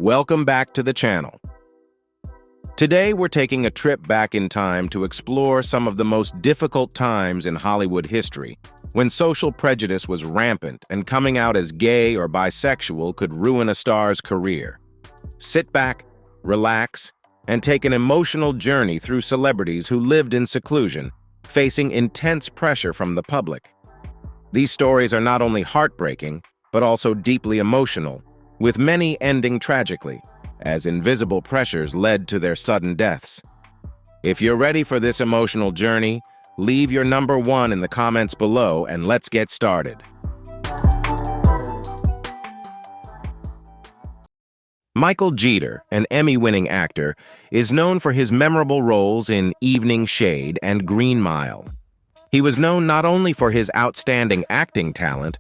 Welcome back to the channel. Today we're taking a trip back in time to explore some of the most difficult times in Hollywood history, when social prejudice was rampant and coming out as gay or bisexual could ruin a star's career. Sit back, relax, and take an emotional journey through celebrities who lived in seclusion, facing intense pressure from the public. These stories are not only heartbreaking, but also deeply emotional, with many ending tragically, as invisible pressures led to their sudden deaths. If you're ready for this emotional journey, leave your number one in the comments below and let's get started. Michael Jeter, an Emmy-winning actor, is known for his memorable roles in Evening Shade and Green Mile. He was known not only for his outstanding acting talent,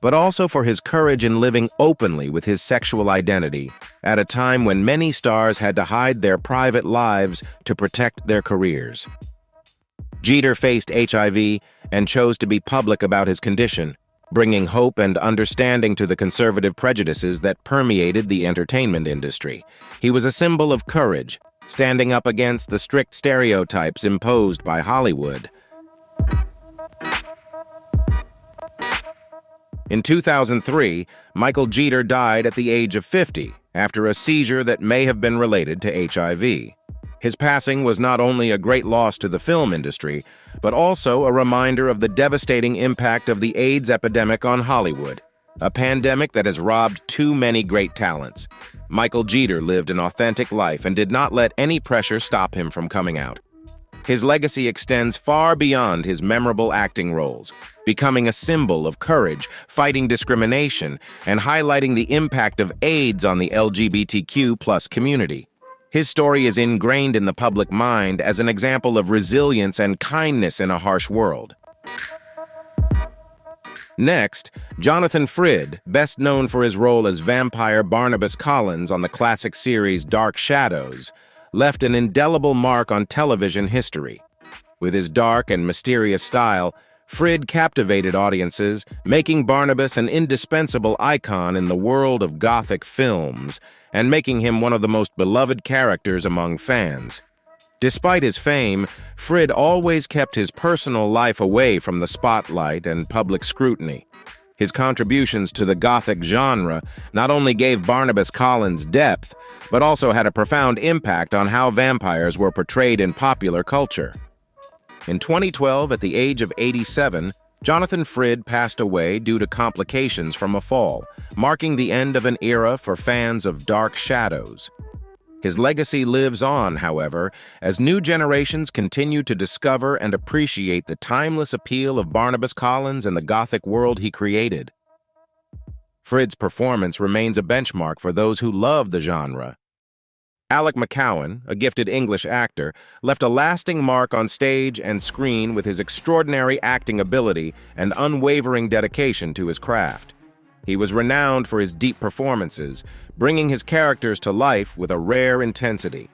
but also for his courage in living openly with his sexual identity at a time when many stars had to hide their private lives to protect their careers. Jeter faced HIV and chose to be public about his condition, bringing hope and understanding to the conservative prejudices that permeated the entertainment industry. He was a symbol of courage, standing up against the strict stereotypes imposed by Hollywood. In 2003, Michael Jeter died at the age of 50 after a seizure that may have been related to HIV. His passing was not only a great loss to the film industry, but also a reminder of the devastating impact of the AIDS epidemic on Hollywood, a pandemic that has robbed too many great talents. Michael Jeter lived an authentic life and did not let any pressure stop him from coming out. His legacy extends far beyond his memorable acting roles, becoming a symbol of courage, fighting discrimination, and highlighting the impact of AIDS on the LGBTQ+ community. His story is ingrained in the public mind as an example of resilience and kindness in a harsh world. Next, Jonathan Frid, best known for his role as vampire Barnabas Collins on the classic series Dark Shadows, left an indelible mark on television history. With his dark and mysterious style, Frid captivated audiences, making Barnabas an indispensable icon in the world of Gothic films and making him one of the most beloved characters among fans. Despite his fame, Frid always kept his personal life away from the spotlight and public scrutiny. His contributions to the Gothic genre not only gave Barnabas Collins depth, but also had a profound impact on how vampires were portrayed in popular culture. In 2012, at the age of 87, Jonathan Frid passed away due to complications from a fall, marking the end of an era for fans of Dark Shadows. His legacy lives on, however, as new generations continue to discover and appreciate the timeless appeal of Barnabas Collins and the Gothic world he created. Frid's performance remains a benchmark for those who love the genre. Alec Macaulay, a gifted English actor, left a lasting mark on stage and screen with his extraordinary acting ability and unwavering dedication to his craft. He was renowned for his deep performances, bringing his characters to life with a rare intensity.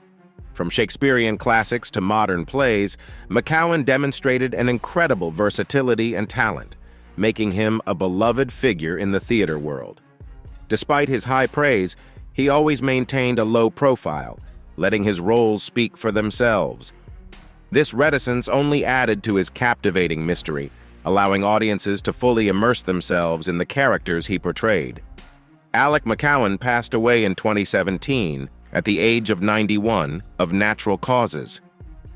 From Shakespearean classics to modern plays, Macaulay demonstrated an incredible versatility and talent, making him a beloved figure in the theater world. Despite his high praise, he always maintained a low profile, letting his roles speak for themselves. This reticence only added to his captivating mystery, allowing audiences to fully immerse themselves in the characters he portrayed. Alec Macaulay passed away in 2017 at the age of 91 of natural causes.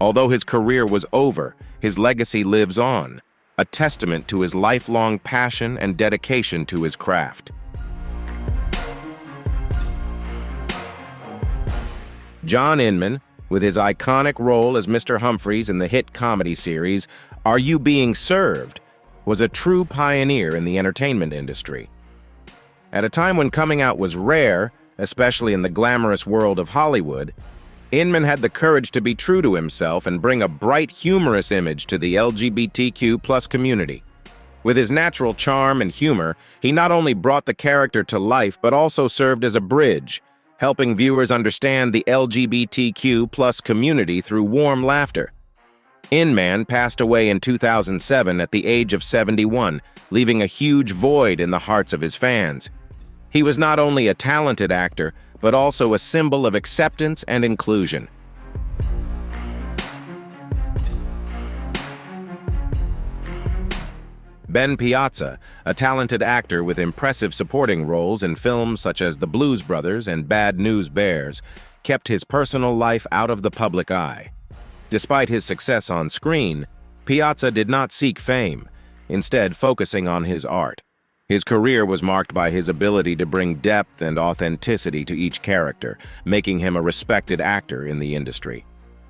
Although his career was over, his legacy lives on, a testament to his lifelong passion and dedication to his craft. John Inman, with his iconic role as Mr. Humphreys in the hit comedy series Are You Being Served?, was a true pioneer in the entertainment industry. At a time when coming out was rare, especially in the glamorous world of Hollywood, Inman had the courage to be true to himself and bring a bright, humorous image to the LGBTQ+ community. With his natural charm and humor, he not only brought the character to life but also served as a bridge, helping viewers understand the LGBTQ+ community through warm laughter. Inman passed away in 2007 at the age of 71, leaving a huge void in the hearts of his fans. He was not only a talented actor, but also a symbol of acceptance and inclusion. Ben Piaza, a talented actor with impressive supporting roles in films such as The Blues Brothers and Bad News Bears, kept his personal life out of the public eye. Despite his success on screen, Piaza did not seek fame, instead focusing on his art. His career was marked by his ability to bring depth and authenticity to each character, making him a respected actor in the industry.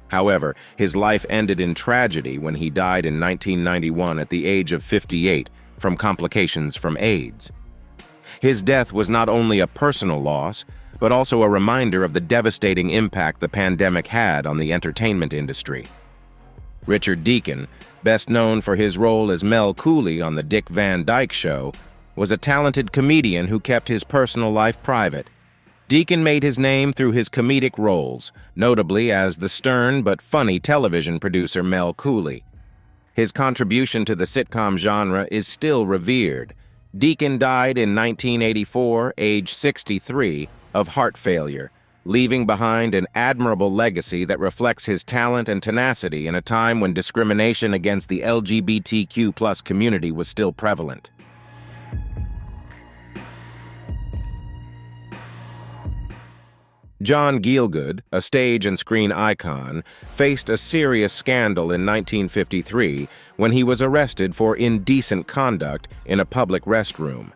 However, his life ended in tragedy when he died in 1991 at the age of 58 from complications from AIDS. His death was not only a personal loss, but also a reminder of the devastating impact the pandemic had on the entertainment industry. Richard Deacon, best known for his role as Mel Cooley on The Dick Van Dyke Show, was a talented comedian who kept his personal life private. Deacon made his name through his comedic roles, notably as the stern but funny television producer Mel Cooley. His contribution to the sitcom genre is still revered. Deacon died in 1984, age 63, of heart failure, leaving behind an admirable legacy that reflects his talent and tenacity in a time when discrimination against the LGBTQ+ community was still prevalent. John Gielgud, a stage and screen icon, faced a serious scandal in 1953 when he was arrested for indecent conduct in a public restroom.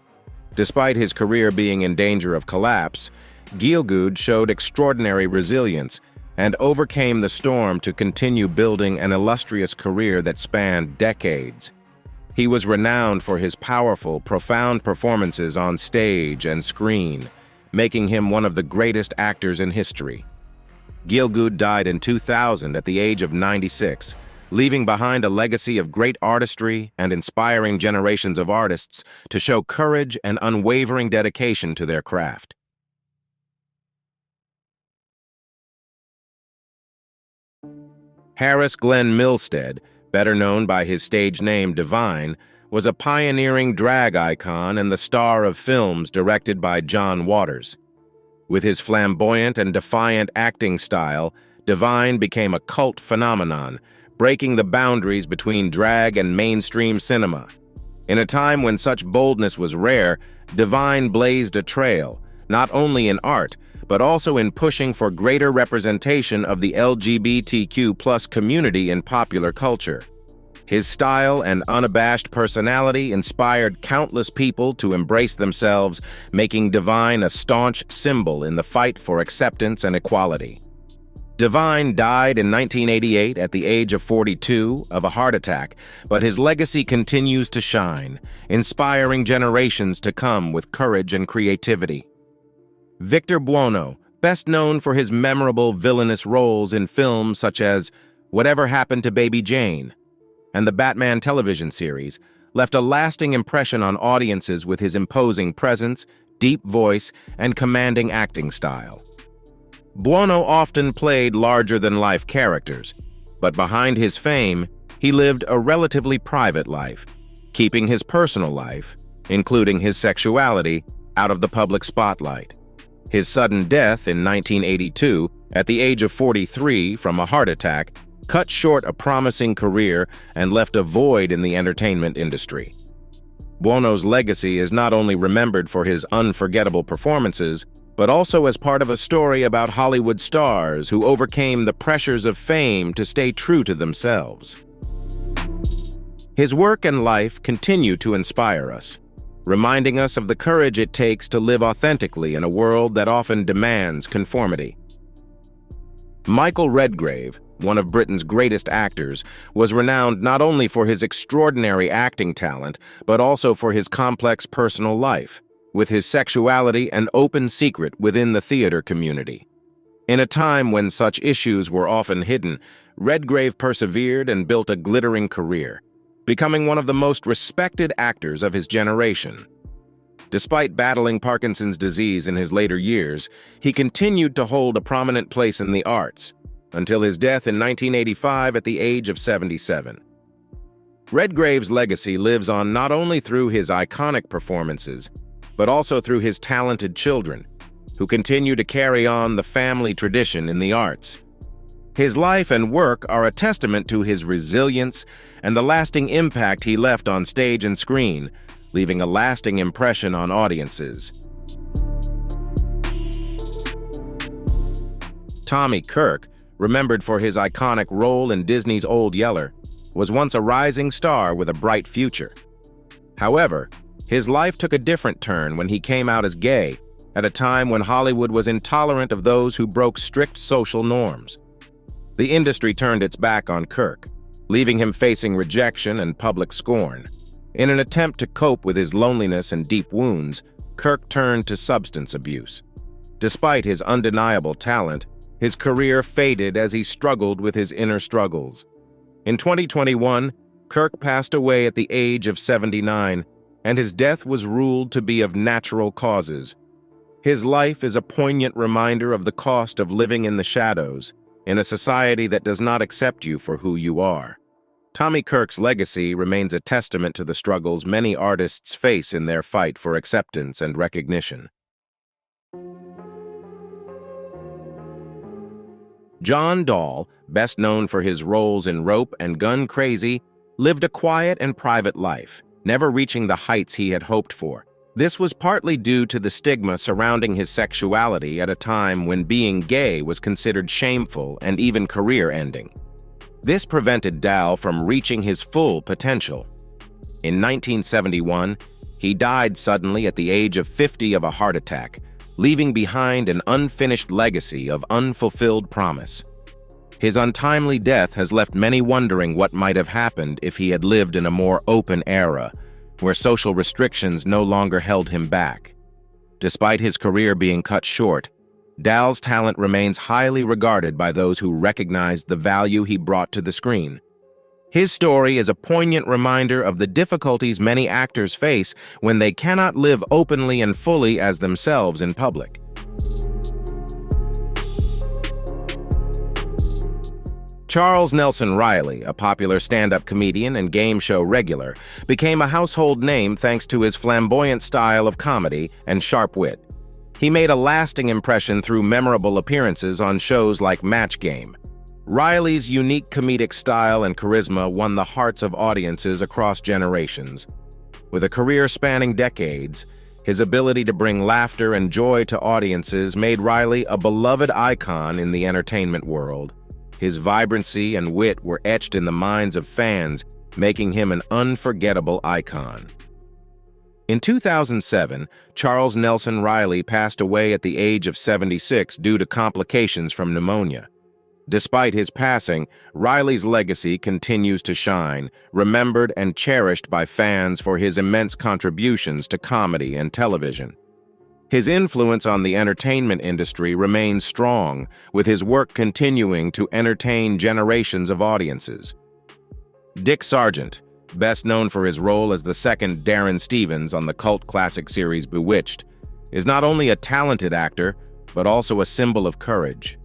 Despite his career being in danger of collapse, Gielgud showed extraordinary resilience and overcame the storm to continue building an illustrious career that spanned decades. He was renowned for his powerful, profound performances on stage and screen, making him one of the greatest actors in history. Gielgud died in 2000 at the age of 96, leaving behind a legacy of great artistry and inspiring generations of artists to show courage and unwavering dedication to their craft. Harris Glenn Milstead, better known by his stage name Divine, was a pioneering drag icon and the star of films directed by John Waters. With his flamboyant and defiant acting style, Divine became a cult phenomenon, breaking the boundaries between drag and mainstream cinema. In a time when such boldness was rare, Divine blazed a trail, not only in art, but also in pushing for greater representation of the LGBTQ+ community in popular culture. His style and unabashed personality inspired countless people to embrace themselves, making Divine a staunch symbol in the fight for acceptance and equality. Divine died in 1988 at the age of 42 of a heart attack, but his legacy continues to shine, inspiring generations to come with courage and creativity. Victor Buono, best known for his memorable villainous roles in films such as Whatever Happened to Baby Jane and the Batman television series, left a lasting impression on audiences with his imposing presence, deep voice, and commanding acting style. Buono often played larger-than-life characters, but behind his fame, he lived a relatively private life, keeping his personal life, including his sexuality, out of the public spotlight. His sudden death in 1982, at the age of 43 from a heart attack, cut short a promising career and left a void in the entertainment industry. Buono's legacy is not only remembered for his unforgettable performances, but also as part of a story about Hollywood stars who overcame the pressures of fame to stay true to themselves. His work and life continue to inspire us, reminding us of the courage it takes to live authentically in a world that often demands conformity. Michael Redgrave, one of Britain's greatest actors, was renowned not only for his extraordinary acting talent, but also for his complex personal life, with his sexuality an open secret within the theater community. In a time when such issues were often hidden, Redgrave persevered and built a glittering career, becoming one of the most respected actors of his generation. Despite battling Parkinson's disease in his later years, he continued to hold a prominent place in the arts, until his death in 1985 at the age of 77. Redgrave's legacy lives on not only through his iconic performances, but also through his talented children, who continue to carry on the family tradition in the arts. His life and work are a testament to his resilience and the lasting impact he left on stage and screen, leaving a lasting impression on audiences. Tommy Kirk, remembered for his iconic role in Disney's Old Yeller, was once a rising star with a bright future. However, his life took a different turn when he came out as gay, at a time when Hollywood was intolerant of those who broke strict social norms. The industry turned its back on Kirk, leaving him facing rejection and public scorn. In an attempt to cope with his loneliness and deep wounds, Kirk turned to substance abuse. Despite his undeniable talent, his career faded as he struggled with his inner struggles. In 2021, Kirk passed away at the age of 79, and his death was ruled to be of natural causes. His life is a poignant reminder of the cost of living in the shadows, in a society that does not accept you for who you are. Tommy Kirk's legacy remains a testament to the struggles many artists face in their fight for acceptance and recognition. John Dahl, best known for his roles in Rope and Gun Crazy, lived a quiet and private life, never reaching the heights he had hoped for. This was partly due to the stigma surrounding his sexuality at a time when being gay was considered shameful and even career-ending. This prevented Dahl from reaching his full potential. In 1971, he died suddenly at the age of 50 of a heart attack, leaving behind an unfinished legacy of unfulfilled promise. His untimely death has left many wondering what might have happened if he had lived in a more open era, where social restrictions no longer held him back. Despite his career being cut short, Dahl's talent remains highly regarded by those who recognize the value he brought to the screen. His story is a poignant reminder of the difficulties many actors face when they cannot live openly and fully as themselves in public. Charles Nelson Reilly, a popular stand-up comedian and game show regular, became a household name thanks to his flamboyant style of comedy and sharp wit. He made a lasting impression through memorable appearances on shows like Match Game. Reilly's unique comedic style and charisma won the hearts of audiences across generations. With a career spanning decades, his ability to bring laughter and joy to audiences made Reilly a beloved icon in the entertainment world. His vibrancy and wit were etched in the minds of fans, making him an unforgettable icon. In 2007, Charles Nelson Reilly passed away at the age of 76 due to complications from pneumonia. Despite his passing, Reilly's legacy continues to shine, remembered and cherished by fans for his immense contributions to comedy and television. His influence on the entertainment industry remains strong, with his work continuing to entertain generations of audiences. Dick Sargent, best known for his role as the second Darren Stevens on the cult classic series Bewitched, is not only a talented actor, but also a symbol of courage.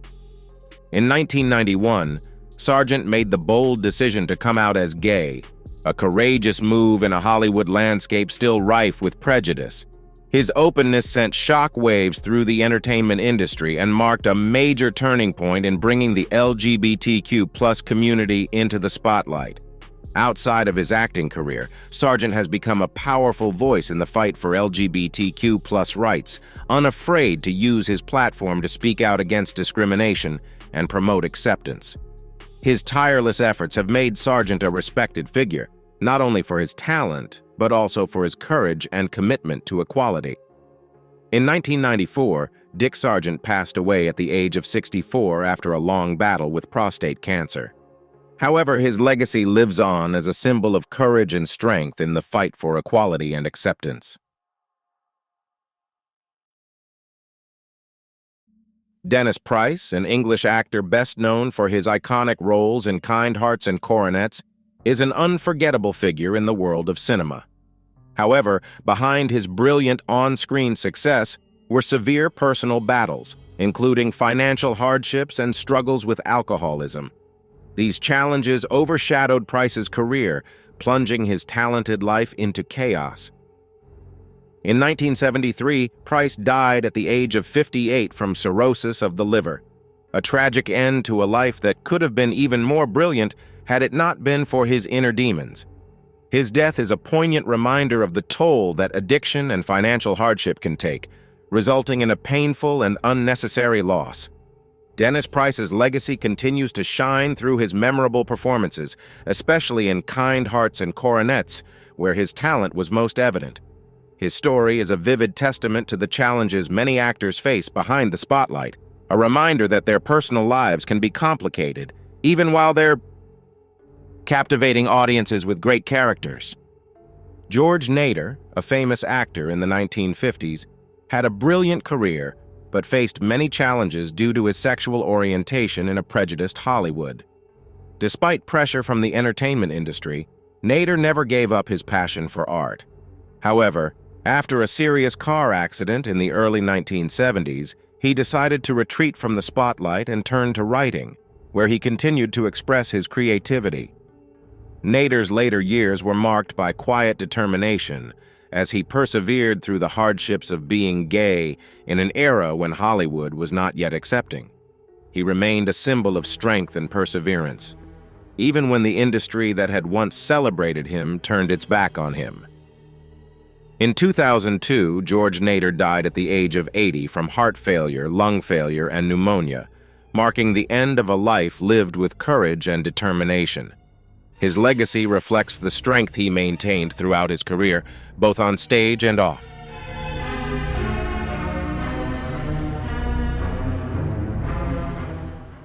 In 1991, Sargent made the bold decision to come out as gay, a courageous move in a Hollywood landscape still rife with prejudice. His openness sent shockwaves through the entertainment industry and marked a major turning point in bringing the LGBTQ+ community into the spotlight. Outside of his acting career, Sargent has become a powerful voice in the fight for LGBTQ+ rights, unafraid to use his platform to speak out against discrimination and promote acceptance. His tireless efforts have made Sargent a respected figure, not only for his talent, but also for his courage and commitment to equality. In 1994, Dick Sargent passed away at the age of 64 after a long battle with prostate cancer. However, his legacy lives on as a symbol of courage and strength in the fight for equality and acceptance. Dennis Price, an English actor best known for his iconic roles in Kind Hearts and Coronets, is an unforgettable figure in the world of cinema. However, behind his brilliant on-screen success were severe personal battles, including financial hardships and struggles with alcoholism. These challenges overshadowed Price's career, plunging his talented life into chaos. In 1973, Price died at the age of 58 from cirrhosis of the liver, a tragic end to a life that could have been even more brilliant had it not been for his inner demons. His death is a poignant reminder of the toll that addiction and financial hardship can take, resulting in a painful and unnecessary loss. Dennis Price's legacy continues to shine through his memorable performances, especially in Kind Hearts and Coronets, where his talent was most evident. His story is a vivid testament to the challenges many actors face behind the spotlight, a reminder that their personal lives can be complicated, even while they're captivating audiences with great characters. George Nader, a famous actor in the 1950s, had a brilliant career but faced many challenges due to his sexual orientation in a prejudiced Hollywood. Despite pressure from the entertainment industry, Nader never gave up his passion for art. However, after a serious car accident in the early 1970s, he decided to retreat from the spotlight and turn to writing, where he continued to express his creativity. Nader's later years were marked by quiet determination, as he persevered through the hardships of being gay in an era when Hollywood was not yet accepting. He remained a symbol of strength and perseverance, even when the industry that had once celebrated him turned its back on him. In 2002, George Nader died at the age of 80 from heart failure, lung failure, and pneumonia, marking the end of a life lived with courage and determination. His legacy reflects the strength he maintained throughout his career, both on stage and off.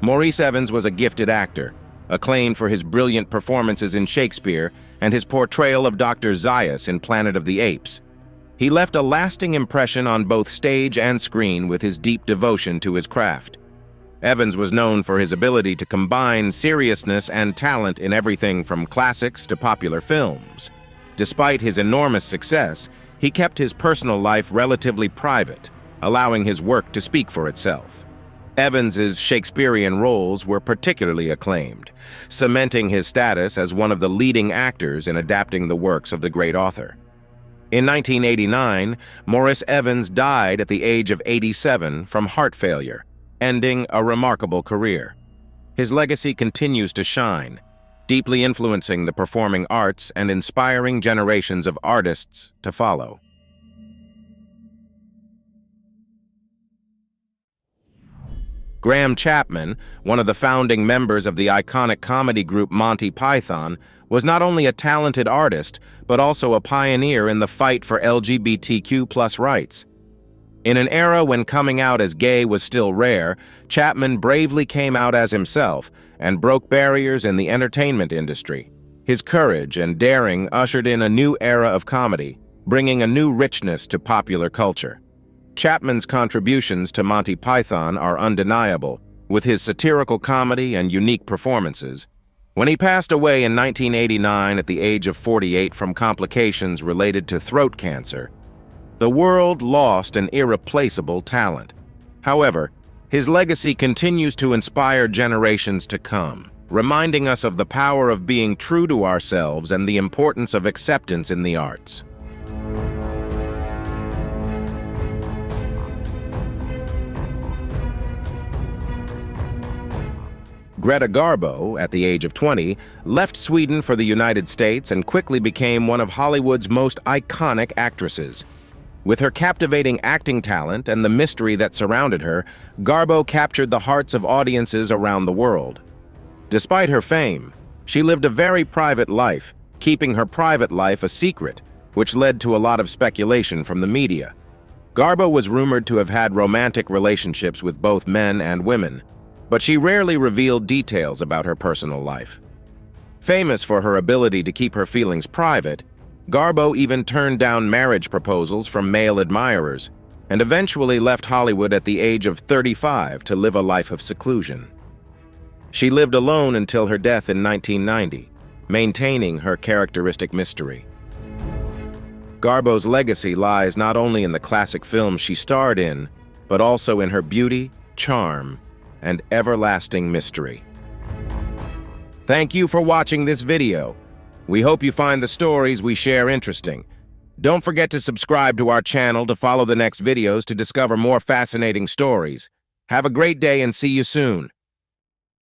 Maurice Evans was a gifted actor, acclaimed for his brilliant performances in Shakespeare and his portrayal of Dr. Zaius in Planet of the Apes. He left a lasting impression on both stage and screen with his deep devotion to his craft. Evans was known for his ability to combine seriousness and talent in everything from classics to popular films. Despite his enormous success, he kept his personal life relatively private, allowing his work to speak for itself. Evans's Shakespearean roles were particularly acclaimed, cementing his status as one of the leading actors in adapting the works of the great author. In 1989, Maurice Evans died at the age of 87 from heart failure, ending a remarkable career. His legacy continues to shine, deeply influencing the performing arts and inspiring generations of artists to follow. Graham Chapman, one of the founding members of the iconic comedy group Monty Python, was not only a talented artist, but also a pioneer in the fight for LGBTQ+ rights. In an era when coming out as gay was still rare, Chapman bravely came out as himself and broke barriers in the entertainment industry. His courage and daring ushered in a new era of comedy, bringing a new richness to popular culture. Chapman's contributions to Monty Python are undeniable, with his satirical comedy and unique performances. When he passed away in 1989 at the age of 48 from complications related to throat cancer, the world lost an irreplaceable talent. However, his legacy continues to inspire generations to come, reminding us of the power of being true to ourselves and the importance of acceptance in the arts. Greta Garbo, at the age of 20, left Sweden for the United States and quickly became one of Hollywood's most iconic actresses. With her captivating acting talent and the mystery that surrounded her, Garbo captured the hearts of audiences around the world. Despite her fame, she lived a very private life, keeping her private life a secret, which led to a lot of speculation from the media. Garbo was rumored to have had romantic relationships with both men and women, but she rarely revealed details about her personal life. Famous for her ability to keep her feelings private, Garbo even turned down marriage proposals from male admirers and eventually left Hollywood at the age of 35 to live a life of seclusion. She lived alone until her death in 1990, maintaining her characteristic mystery. Garbo's legacy lies not only in the classic films she starred in, but also in her beauty, charm, and everlasting mystery. Thank you for watching this video. We hope you find the stories we share interesting. Don't forget to subscribe to our channel to follow the next videos to discover more fascinating stories. Have a great day and see you soon.